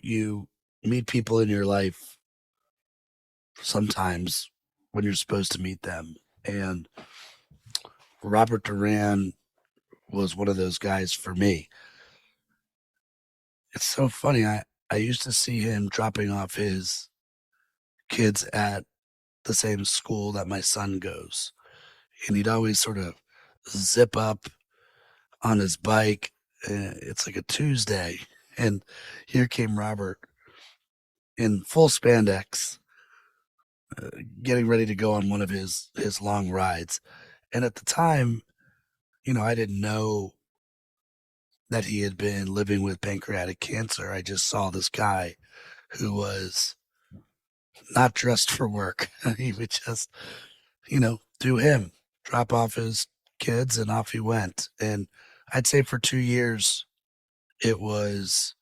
you meet people in your life sometimes when you're supposed to meet them. And Robert Duran was one of those guys for me. It's so funny. I used to see him dropping off his kids at the same school that my son goes. And he'd always sort of zip up on his bike. It's like a Tuesday. And here came Robert in full spandex, getting ready to go on one of his long rides. And at the time, I didn't know that he had been living with pancreatic cancer. I just saw this guy who was not dressed for work. He would just, do him, drop off his kids, and off he went. And I'd say for 2 years, it was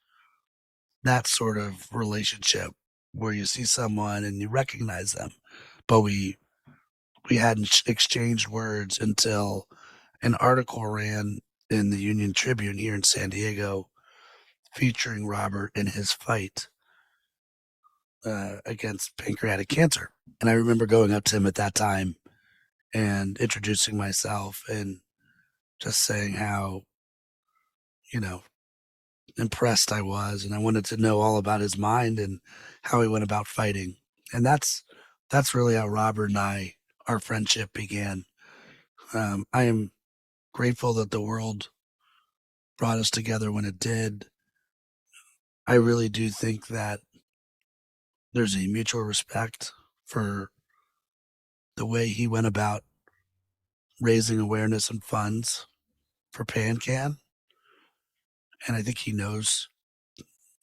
that sort of relationship where you see someone and you recognize them, but we hadn't exchanged words until an article ran in the Union Tribune here in San Diego featuring Robert in his fight against pancreatic cancer. And I remember going up to him at that time and introducing myself and just saying how, you know, impressed I was, and I wanted to know all about his mind and how he went about fighting. And that's really how Robert and our friendship began. I am grateful that the world brought us together when it did. I really do think that there's a mutual respect for the way he went about raising awareness and funds for PanCan. And I think he knows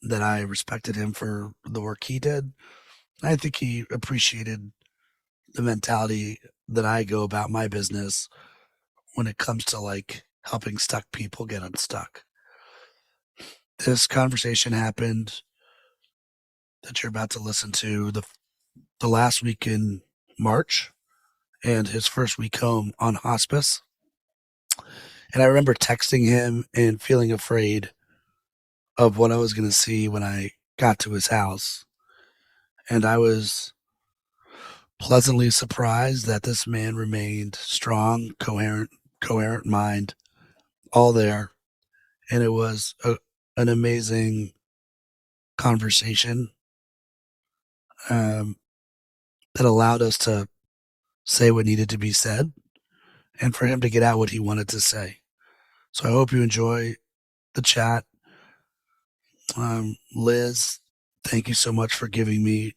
that I respected him for the work he did. I think he appreciated the mentality that I go about my business when it comes to like helping stuck people get unstuck. This conversation happened that you're about to listen to the last week in March and his first week home on hospice. And I remember texting him and feeling afraid of what I was going to see when I got to his house. And I was pleasantly surprised that this man remained strong, coherent mind, all there. And it was an amazing conversation um, that allowed us to say what needed to be said and for him to get out what he wanted to say. So I hope you enjoy the chat. Liz, thank you so much for giving me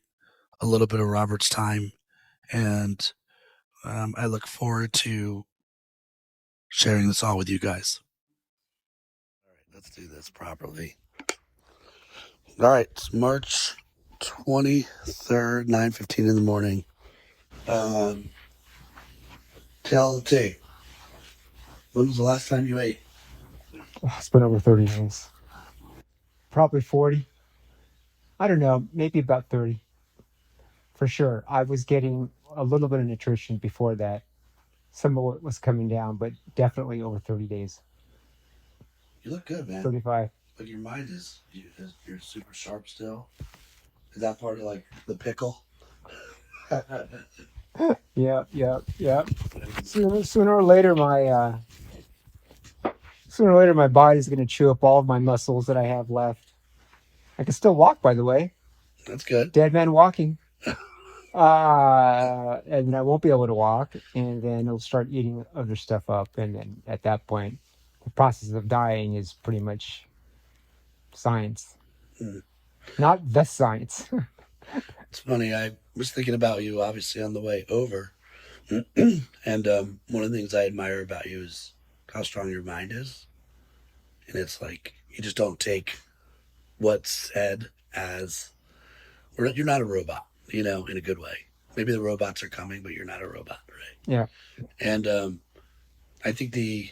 a little bit of Robert's time. And I look forward to sharing this all with you guys. All right, let's do this properly. All right, it's March 23rd, 9:15 in the morning. Um, Tell the tape. When was the last time you ate? Oh, it's been over 30 days. Probably 40. I don't know, maybe about 30 for sure. I was getting a little bit of nutrition before that. Some of it was coming down, but definitely over 30 days. You look good, man. 35. Like your mind you're super sharp still. Is that part of like the pickle? Yeah, yeah, yeah. Sooner or later, my body's going to chew up all of my muscles that I have left. I can still walk, by the way. That's good. Dead man walking. And then I won't be able to walk, and then it'll start eating other stuff up, and then at that point, the process of dying is pretty much science, Hmm. not the science. It's funny. I was thinking about you obviously on the way over, and one of the things I admire about you is how strong your mind is, and it's like you just don't take what's said as you're not a robot, in a good way. Maybe the robots are coming, but you're not a robot, right? Yeah, And I think the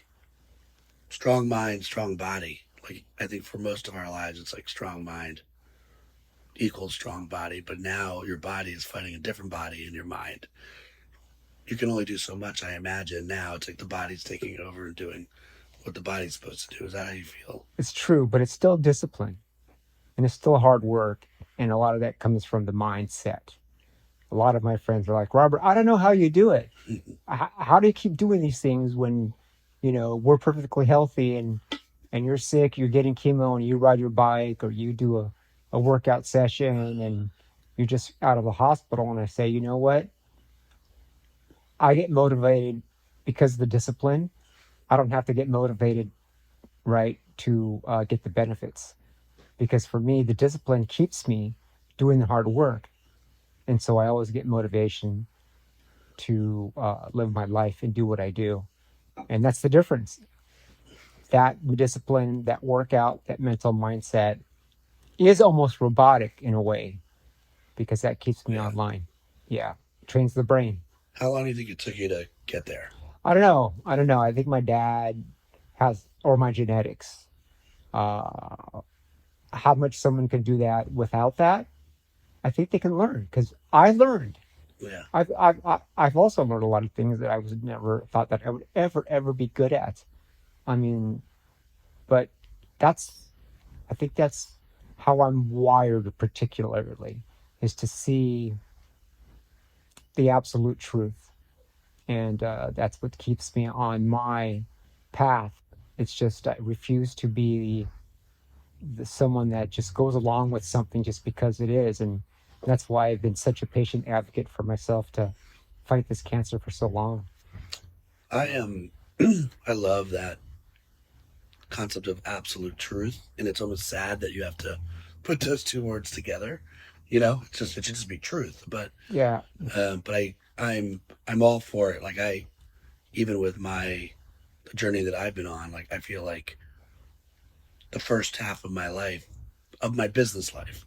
strong mind, strong body. Like I think for most of our lives, it's like strong mind equals strong body. But now your body is fighting a different body in your mind. You can only do so much, I imagine. Now it's like the body's taking over and doing what the body's supposed to do. Is that how you feel? it's true, but it's still discipline. and it's still hard work. And a lot of that comes from the mindset. A lot of my friends are like, Robert, I don't know how you do it. How do you keep doing these things when, we're perfectly healthy and you're sick, you're getting chemo and you ride your bike or you do a workout session and you're just out of the hospital. And I say, you know what? I get motivated because of the discipline. I don't have to get motivated, right, to get the benefits. Because for me, the discipline keeps me doing the hard work. And so I always get motivation to live my life and do what I do. And that's the difference. That discipline, that workout, that mental mindset is almost robotic in a way because that keeps me Yeah. online. Yeah, trains the brain. How long do you think it took you to get there? I don't know. I don't know. I think my dad has, or my genetics. Uh, how much someone can do that without that, I think they can learn because I learned. Yeah. I've also learned a lot of things that I was never thought that I would ever be good at. I mean, but that's I think that's how I'm wired particularly is to see the absolute truth, and that's what keeps me on my path. It's just I refuse to be someone that just goes along with something just because it is, and that's why I've been such a patient advocate for myself to fight this cancer for so long. I am. I love that concept of absolute truth, and it's almost sad that you have to put those two words together. It should just be truth. Yeah. But I'm all for it. Like I, even with my the journey that I've been on, like I feel like the first half of my life, of my business life,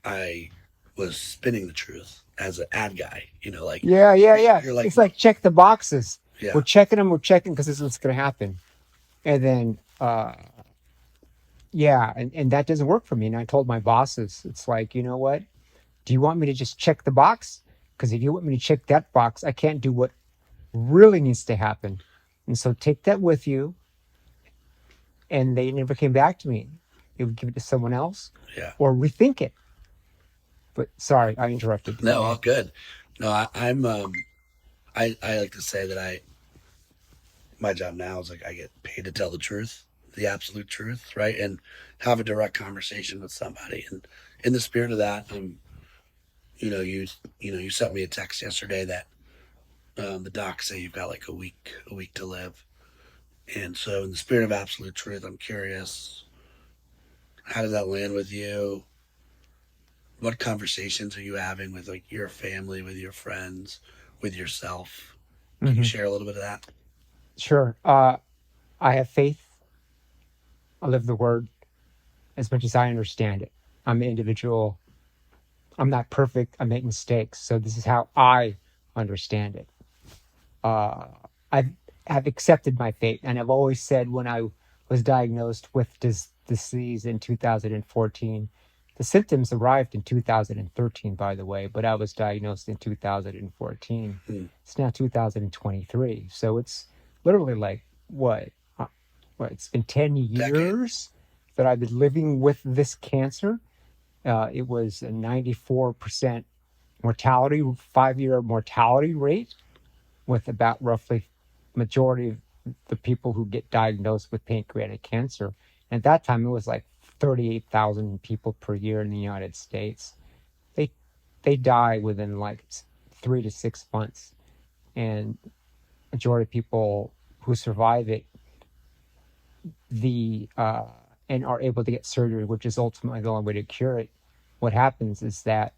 I was spinning the truth as an ad guy. Like Yeah. you're like, It's like check the boxes. yeah, We're checking them. We're checking because this is what's going to happen. And then, yeah, and that doesn't work for me. And I told my bosses, it's like, you know what? Do you want me to just check the box? Because if you want me to check that box, I can't do what really needs to happen. And so take that with you. And they never came back to me. They would give it to someone else yeah. or rethink it. But sorry, I interrupted. Go No, all ahead. good. No, I'm I like to say that I my job now is like I get paid to tell the truth, the absolute truth, right? And have a direct conversation with somebody. And in the spirit of that, you know, you you sent me a text yesterday that the docs say you've got like a week to live. And so in the spirit of absolute truth, I'm curious, how did that land with you? What conversations are you having with like your family, with your friends, with yourself? Can you Hmm. share a little bit of that? Sure. I have faith. I live the word as much as I understand it. I'm an individual. I'm not perfect. I make mistakes. So this is how I understand it. uh, I've have accepted my fate, and I've always said when I was diagnosed with this disease in 2014, the symptoms arrived in 2013, by the way, but I was diagnosed in 2014. Hmm. It's now 2023, so it's literally like uh, what? It's been 10 Decade. years that I've been living with this cancer. It was a 94% mortality, 5-year mortality rate with about roughly majority of the people who get diagnosed with pancreatic cancer. And at that time, it was like 38,000 people per year in the United States. They they die within like 3 to 6 months, and majority of people who survive it, the and are able to get surgery, which is ultimately the only way to cure it. What happens is that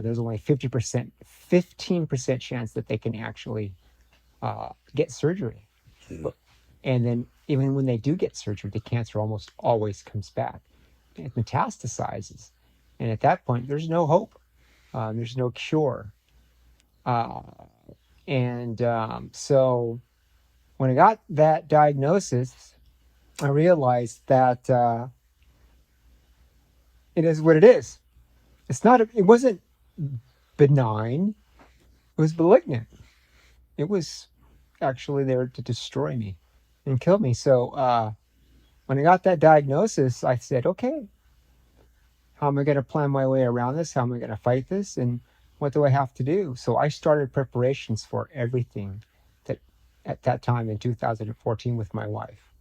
there's only 50%, 15% chance that they can actually get surgery. Hmm. But, and then even when they do get surgery, the cancer almost always comes back. It metastasizes. And at that point, there's no hope. There's no cure. Uh, and so when I got that diagnosis, I realized that it is what it is. It wasn't benign. It was malignant. It was actually there to destroy me and kill me. So when I got that diagnosis, I said, okay, how am I going to plan my way around this? How am I going to fight this? And what do I have to do? So I started preparations for everything that at that time in 2014 with my wife.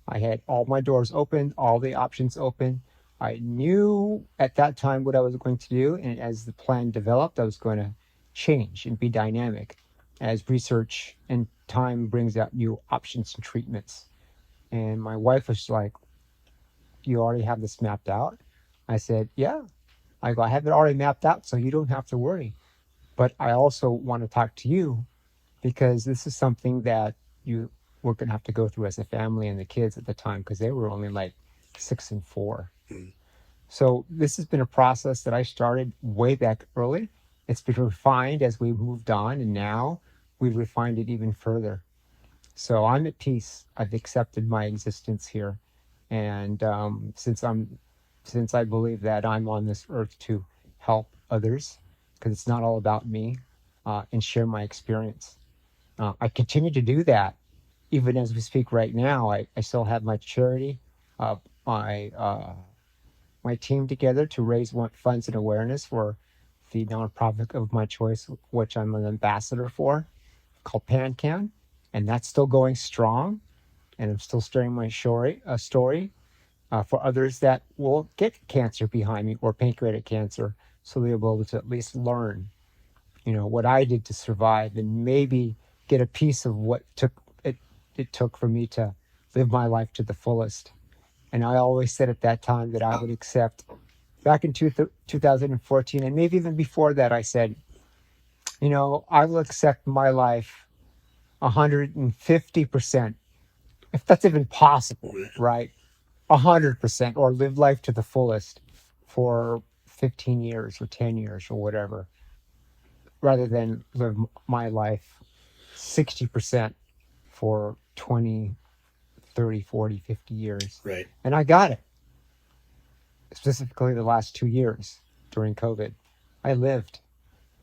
I had all my doors open, all the options open. I knew at that time what I was going to do. And as the plan developed, I was going to change and be dynamic as research and time brings out new options and treatments. And my wife was like, "You already have this mapped out?" I said, "Yeah." I go, "I have it already mapped out, so you don't have to worry. But I also want to talk to you because this is something that you were going to have to go through as a family and the kids at the time because they were only like 6 and 4. Mm. So this has been a process that I started way back early. It's been refined as we moved on, and now we've refined it even further. So I'm at peace. I've accepted my existence here, and since I believe that I'm on this earth to help others, because it's not all about me, and share my experience. I continue to do that even as we speak right now. I still have my charity, my my team together to raise funds and awareness for the nonprofit of my choice, which I'm an ambassador for, called PanCan, and that's still going strong. And I'm still sharing my story for others that will get cancer behind me or pancreatic cancer, so they'll be able to at least learn, what I did to survive and maybe get a piece of what it took for me to live my life to the fullest. And I always said at that time that I would accept, back in 2014, and maybe even before that, I said, I will accept my life 150%, if that's even possible, right? 100%, or live life to the fullest for 15 years or 10 years or whatever, rather than live my life 60% for 20, 30, 40, 50 years. Right. And I got it. Specifically the last 2 years during COVID. I lived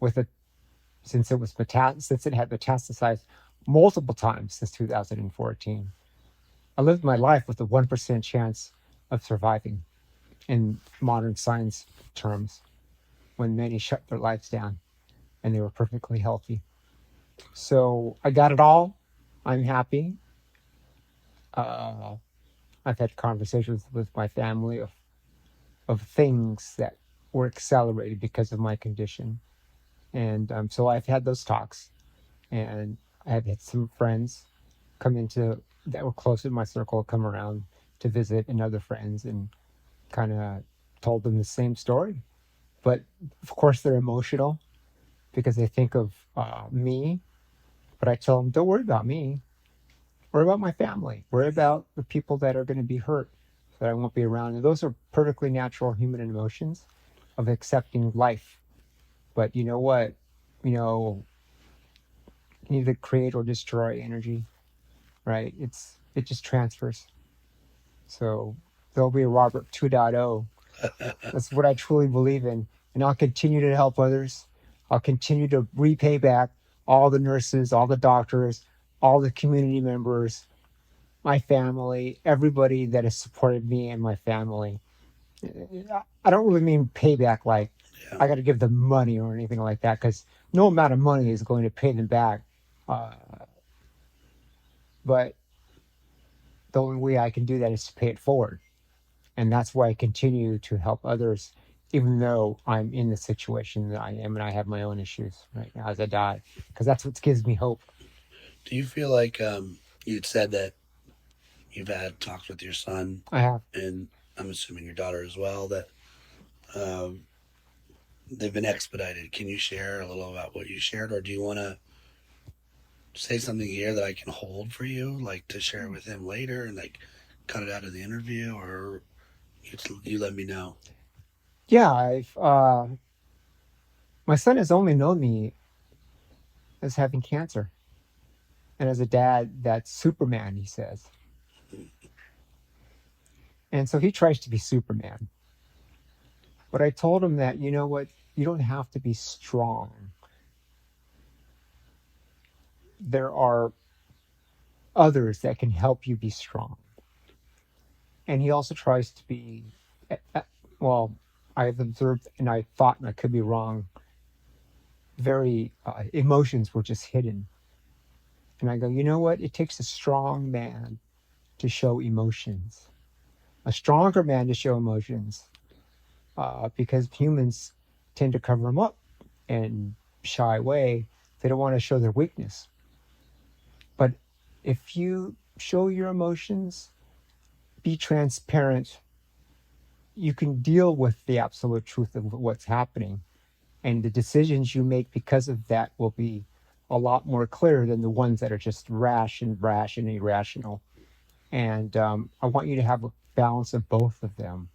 with it since since it had metastasized multiple times since 2014. I lived my life with a 1% chance of surviving in modern science terms, when many shut their lives down and they were perfectly healthy. So I got it all. I'm happy. Uh, I've had conversations with my family of things that were accelerated because of my condition. And so I've had those talks, and I have had some friends come into that were close in my circle come around to visit, and other friends, and kind of told them the same story. But of course, they're emotional because they think of me. But I tell them, don't worry about me. Worry about my family. Worry about the people that are going to be hurt that I won't be around. And those are perfectly natural human emotions of accepting life. But you know what? You either create or destroy energy, right? It just transfers. So there'll be a Robert 2.0. That's what I truly believe in. And I'll continue to help others. I'll continue to repay back all the nurses, all the doctors, all the community members, my family, everybody that has supported me and my family. I don't really mean payback like Yeah. I got to give them money or anything like that, because no amount of money is going to pay them back. Uh, but the only way I can do that is to pay it forward. And that's why I continue to help others, even though I'm in the situation that I am and I have my own issues right now as I die, because that's what gives me hope. Do you feel like you'd said that you've had talks with your son, I have. and I'm assuming your daughter as well, that um, they've been expedited? Can you share a little about what you shared, or do you want to say something here that I can hold for you, like to share with him later, and like cut it out of the interview, or you let me know? Yeah, I've my son has only known me as having cancer, and as a dad, that's Superman, he says. And so he tries to be Superman. But I told him that, you know what, you don't have to be strong. There are others that can help you be strong. And he also tries to be, well, I have observed, and I thought, and I could be wrong, very emotions were just hidden. And I go, you know what? It takes a strong man to show emotions, a stronger man to show emotions, because humans tend to cover them up and shy away. They don't want to show their weakness. But if you show your emotions, be transparent, you can deal with the absolute truth of what's happening. And the decisions you make because of that will be a lot more clear than the ones that are just rash and irrational. And I want you to have a balance of both of them.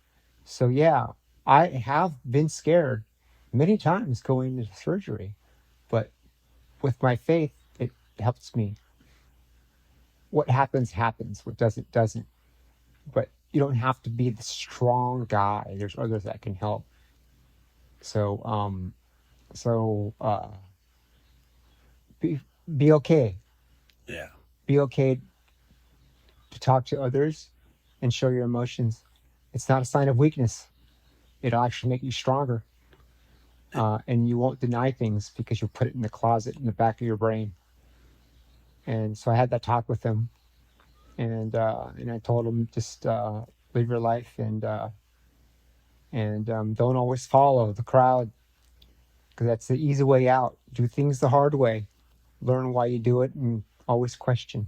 So, yeah, I have been scared many times going into surgery, but with my faith, it helps me. What happens, happens. What doesn't, doesn't. But you don't have to be the strong guy. There's others that can help. So, so be be okay. Yeah. Be okay to talk to others and show your emotions. It's not a sign of weakness. It'll actually make you stronger. And you won't deny things because you'll put it in the closet in the back of your brain. And so I had that talk with him, and I told him just live your life and don't always follow the crowd because that's the easy way out. Do things the hard way. Learn why you do it and always question.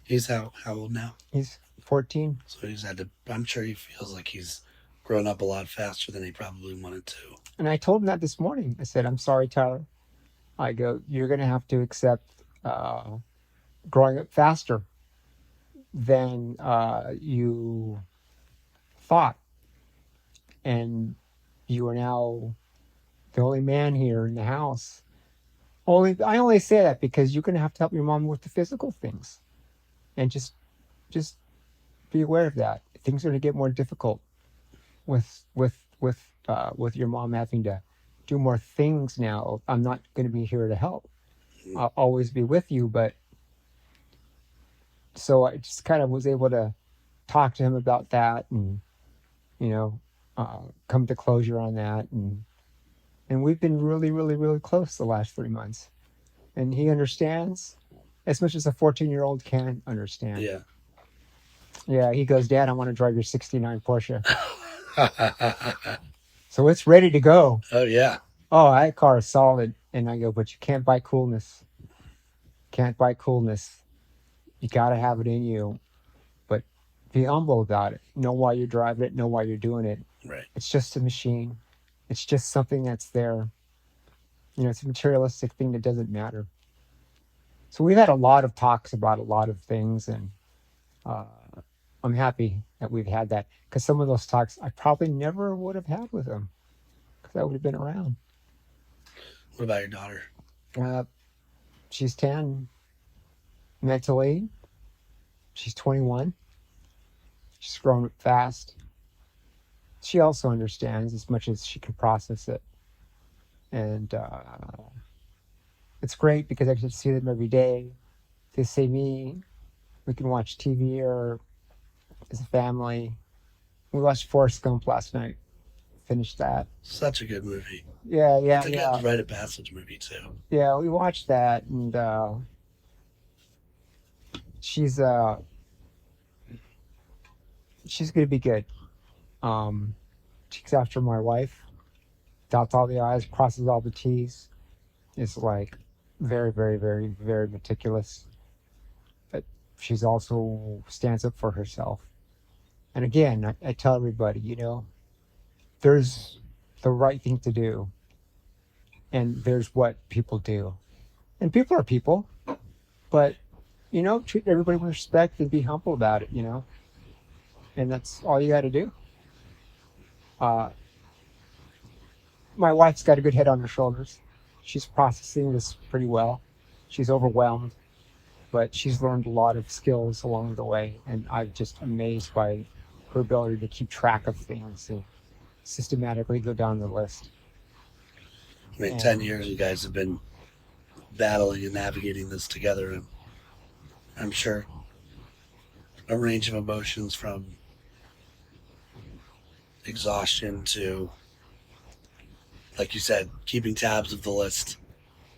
He's how old now? He's 14. So he's had to. I'm sure he feels like he's grown up a lot faster than he probably wanted to. And I told him that this morning. I said, I'm sorry, Tyler. I go, you're going to have to accept growing up faster than you thought. And you are now the only man here in the house. I only say that because you're going to have to help your mom with the physical things. And just be aware of that. Things are going to get more difficult with your mom having to do more things now. I'm not going to be here to help. I'll always be with you, but so I just kind of was able to talk to him about that, and you know, come to closure on that, and we've been really, really, really close the last 3 months, and he understands as much as a 14-year-old can understand. Yeah. Yeah, he goes, Dad, I want to drive your '69 Porsche. So it's ready to go. Oh yeah. Oh, that car is solid. And I go, but you can't buy coolness. Can't buy coolness. You got to have it in you. But be humble about it. Know why you're driving it. Know why you're doing it. Right. It's just a machine. It's just something that's there. You know, it's a materialistic thing that doesn't matter. So we've had a lot of talks about a lot of things, and uh, I'm happy that we've had that because some of those talks I probably never would have had with him because I would have been around. What about your daughter? Uh, she's 10 mentally. She's 21. She's grown up fast. She also understands as much as she can process it. And it's great because I get to see them every day. They see me. We can watch TV or as a family. We watched Forrest Gump last night. Finished that. Such a good movie. Yeah, It's a good rite of passage movie too. Yeah, we watched that, and she's gonna be good. She's after my wife, dots all the I's, crosses all the T's. Is like very, very, very, very meticulous. But she's also stands up for herself. And again, I tell everybody, you know, there's the right thing to do, and there's what people do, and people are people, but you know, treat everybody with respect and be humble about it, you know, and that's all you got to do. Uh, my wife's got a good head on her shoulders. She's processing this pretty well. She's overwhelmed, but she's learned a lot of skills along the way, and I'm just amazed by her ability to keep track of things and systematically go down the list. I mean, 10 years you guys have been battling and navigating this together, and I'm sure a range of emotions from exhaustion to like you said, keeping tabs of the list.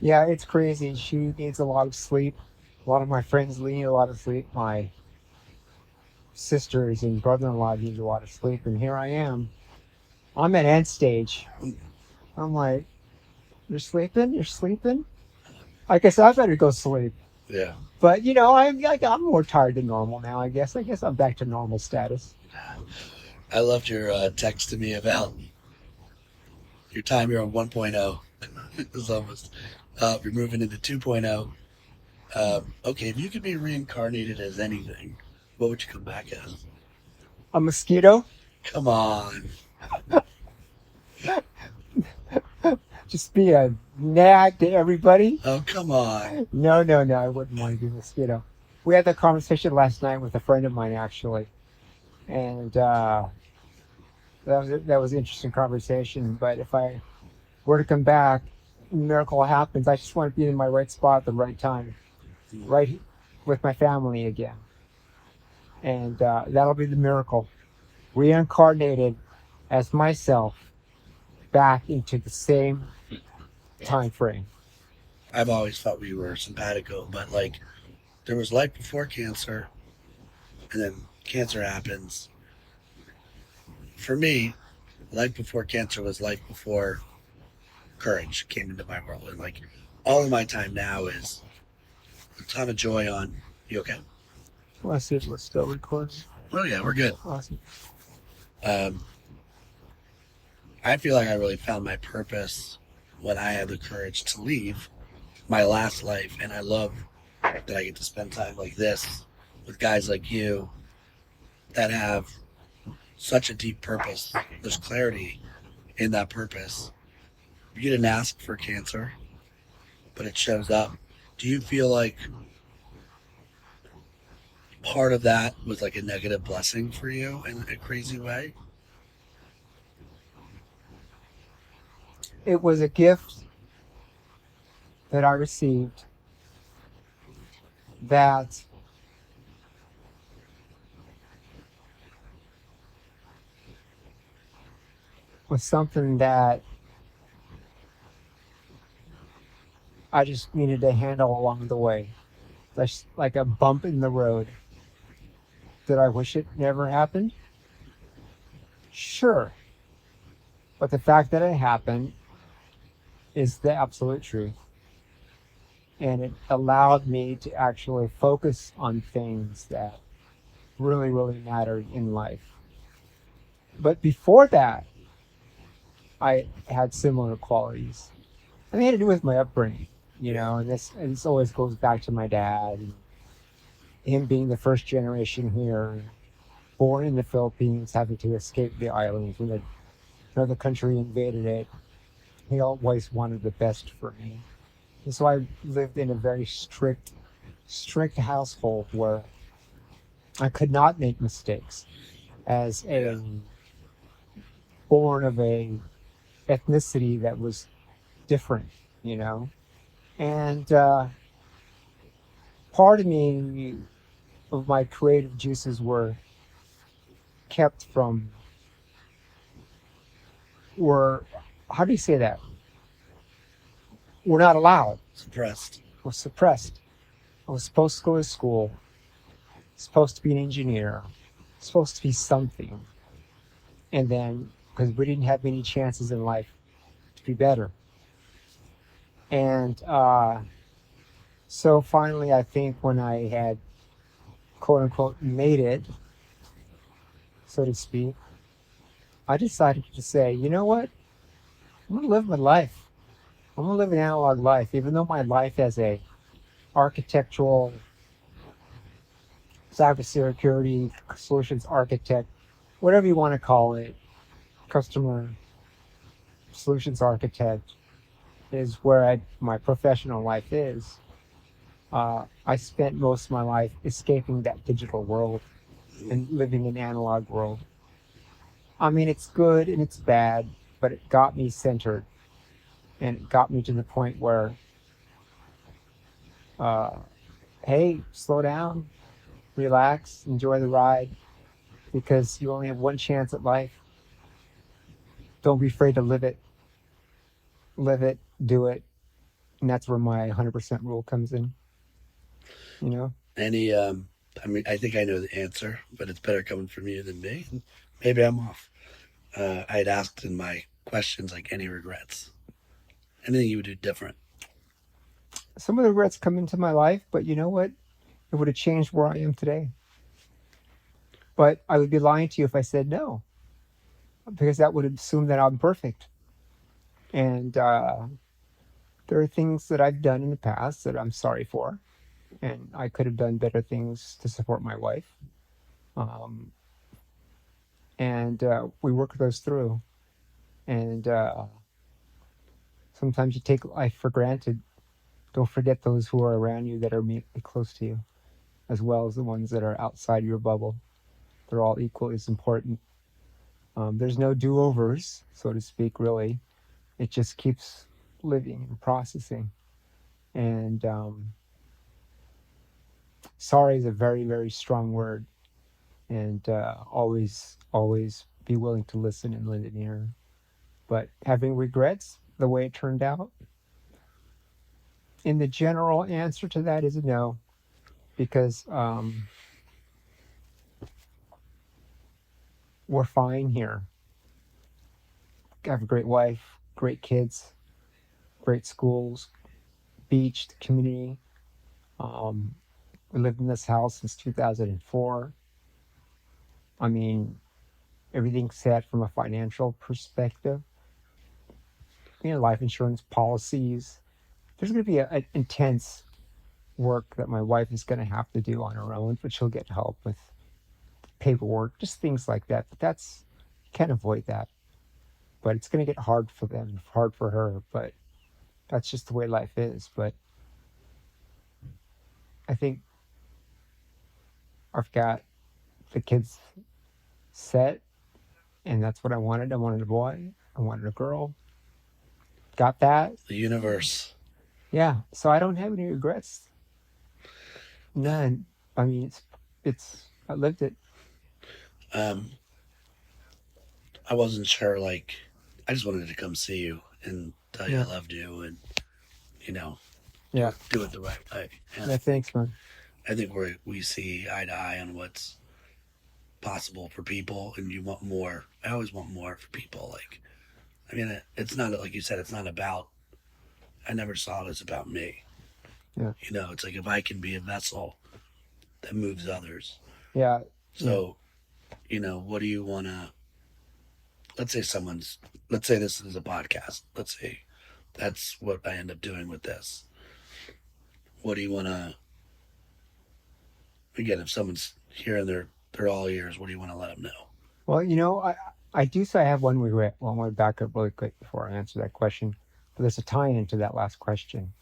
Yeah, it's crazy. She needs a lot of sleep. A lot of my friends need a lot of sleep. My sisters and brother-in-law need a lot of sleep, and here I am. I'm at end stage. I'm like, you're sleeping? You're sleeping? I guess I better go sleep. Yeah. But you know, I'm more tired than normal now. I guess. I guess I'm back to normal status. I loved your text to me about your time here on 1.0. It's almost you're moving into 2.0. Okay, if you could be reincarnated as anything, what would you come back as? A mosquito? Come on. Just be a nag to everybody? Oh, come on. No, no, no. I wouldn't want to be a mosquito. We had that conversation last night with a friend of mine, actually, and that was an interesting conversation. But if I were to come back, miracle happens. I just want to be in my right spot at the right time, right with my family again, and that'll be the miracle. Reincarnated as myself back into the same time frame. I've always thought we were simpatico, but like there was life before cancer, and then cancer happens. For me, life before cancer was life before courage came into my world, and like all of my time now is a ton of joy on. You okay? Let's see if we're still recording. Oh yeah, we're good. Awesome. Um, I feel like I really found my purpose when I had the courage to leave my last life, and I love that I get to spend time like this with guys like you that have such a deep purpose. There's clarity in that purpose. You didn't ask for cancer, but it shows up. Do you feel like part of that was like a negative blessing for you in a crazy way? It was a gift that I received that was something that I just needed to handle along the way. That's like a bump in the road. Did I wish it never happened? Sure. But the fact that it happened is the absolute truth. And it allowed me to actually focus on things that really, really mattered in life. But before that, I had similar qualities. I mean, it had to do with my upbringing, and this always goes back to my dad, and him being the first generation here, born in the Philippines, having to escape the islands when another country invaded it. He always wanted the best for me. And so I lived in a very strict household where I could not make mistakes as a born of a ethnicity that was different, and part of me, of my creative juices were kept from, were, how do you say that? We're not allowed. Suppressed. We're suppressed. I was supposed to go to school, supposed to be an engineer, supposed to be something. And then, because we didn't have many chances in life to be better. And so finally, I think when I had, quote unquote, made it, so to speak, I decided to say, you know what? I'm going to live my life. I'm going to live an analog life, even though my life as a architectural, cybersecurity solutions architect, whatever you want to call it, customer solutions architect is where my professional life is. I spent most of my life escaping that digital world and living in analog world. I mean, it's good and it's bad, but it got me centered, and it got me to the point where, hey, slow down, relax, enjoy the ride, because you only have one chance at life. Don't be afraid to live it. live it, do it, and that's where my 100% rule comes in. You know, Any, I mean, I think I know the answer, but it's better coming from you than me. Maybe I'm off. I had asked in my questions, like, any regrets? Anything you would do different? some of the regrets come into my life, but you know what? It would have changed where I am today. But I would be lying to you if I said no, because that would assume that I'm perfect. And there are things that I've done in the past that I'm sorry for, and I could have done better things to support my wife. Um, and we work those through. And sometimes you take life for granted. Don't forget those who are around you that are immediately close to you, as well as the ones that are outside your bubble. They're all equally as important. There's no do overs, so to speak, really. It just keeps living and processing. And sorry is a very, very strong word. And always be willing to listen and lend an ear. But having regrets, the way it turned out, and the general answer to that is a no, because we're fine here. I have a great wife, great kids, great schools, beach, the community. Um, we lived in this house since 2004. I mean, everything's set from a financial perspective. Life insurance policies. There's going to be an intense work that my wife is going to have to do on her own, but she'll get help with paperwork, just things like that. But that's, you can't avoid that. But it's going to get hard for them, hard for her. But that's just the way life is. But I think I've got the kids set, and that's what I wanted. I wanted a boy, I wanted a girl. Got that. The universe. Yeah. So I don't have any regrets. None. I mean, I lived it. Um, I wasn't sure, like, I just wanted to come see you and tell you I Yeah. loved you and, you know, Yeah. do it the right way. And Yeah. Thanks, man. I think we see eye to eye on what's possible for people, and you want more. I always want more for people. Like, I mean, it's not, like you said, it's not about, I never saw it as about me. Yeah. It's like if I can be a vessel that moves others. Yeah. Yeah. So, what do you want to, let's say let's say this is a podcast. Let's say that's what I end up doing with this. What do you want to, again, if someone's here and they're all ears, what do you want to let them know? Well, I do say I have one regret. Well, I want to back up really quick before I answer that question. But there's a tie into that last question.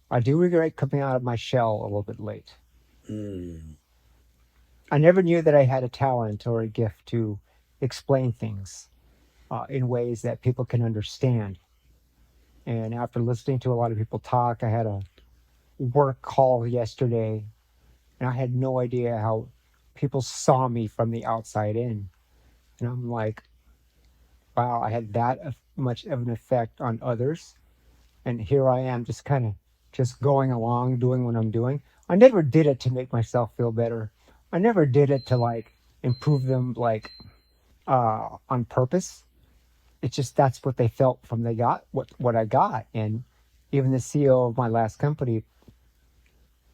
I do regret coming out of my shell a little bit late. Mm, I never knew that I had a talent or a gift to explain things in ways that people can understand. And after listening to a lot of people talk, I had a work call yesterday, and I had no idea how people saw me from the outside in. And I'm like, wow, I had that much of an effect on others. And here I am just kind of just going along, doing what I'm doing. I never did it to make myself feel better. I never did it to like improve them like on purpose. It's just that's what they felt from they got what I got. And even the CEO of my last company,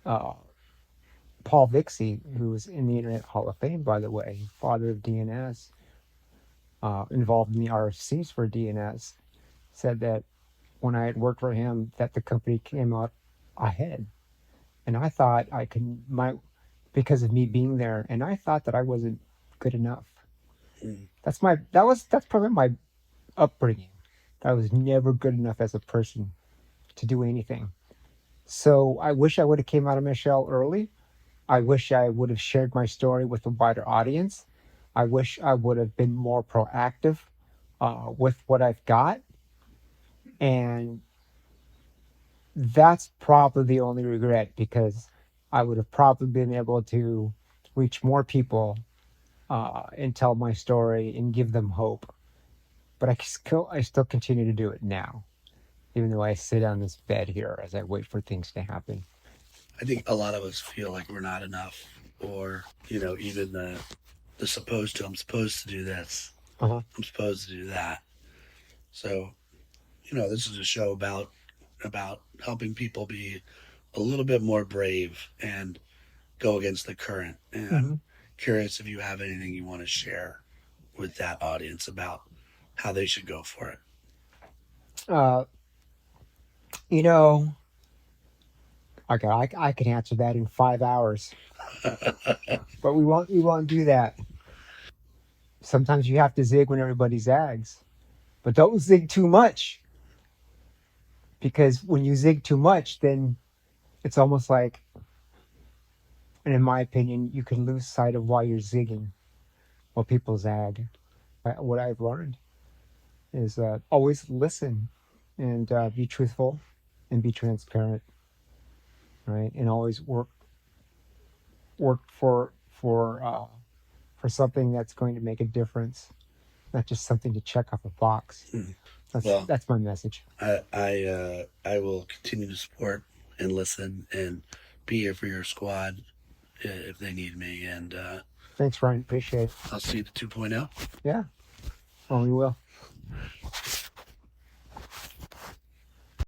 uh, Paul Vixie, who was in the Internet Hall of Fame, by the way, father of DNS, involved in the RFCs for DNS, said that when I had worked for him, that the company came out ahead. And I thought I could, because of me being there, and I thought that I wasn't good enough. mm, That's probably my upbringing. I was never good enough as a person to do anything. So I wish I would have came out of my shell early. I wish I would have shared my story with a wider audience. I wish I would have been more proactive with what I've got. And that's probably the only regret because I would have probably been able to reach more people and tell my story and give them hope. But I still continue to do it now. even though I sit on this bed here as I wait for things to happen. I think a lot of us feel like we're not enough, or even the supposed to. I'm supposed to do this. Uh-huh. I'm supposed to do that. So this is a show about helping people be a little bit more brave and go against the current. And Mm-hmm. I'm curious if you have anything you want to share with that audience about how they should go for it. Uh, you know, okay, I can answer that in 5 hours, but we won't do that. Sometimes you have to zig when everybody zags, but don't zig too much, because when you zig too much, then it's almost like, and in my opinion, you can lose sight of why you're zigging while people zag. What I've learned is always listen and be truthful and be transparent, right? And always work for something that's going to make a difference, not just something to check off a box. Well, That's my message. I will continue to support and listen and be here for your squad if they need me. And Thanks, Ryan. Appreciate it. I'll see you at the 2.0. Yeah. Well, we will.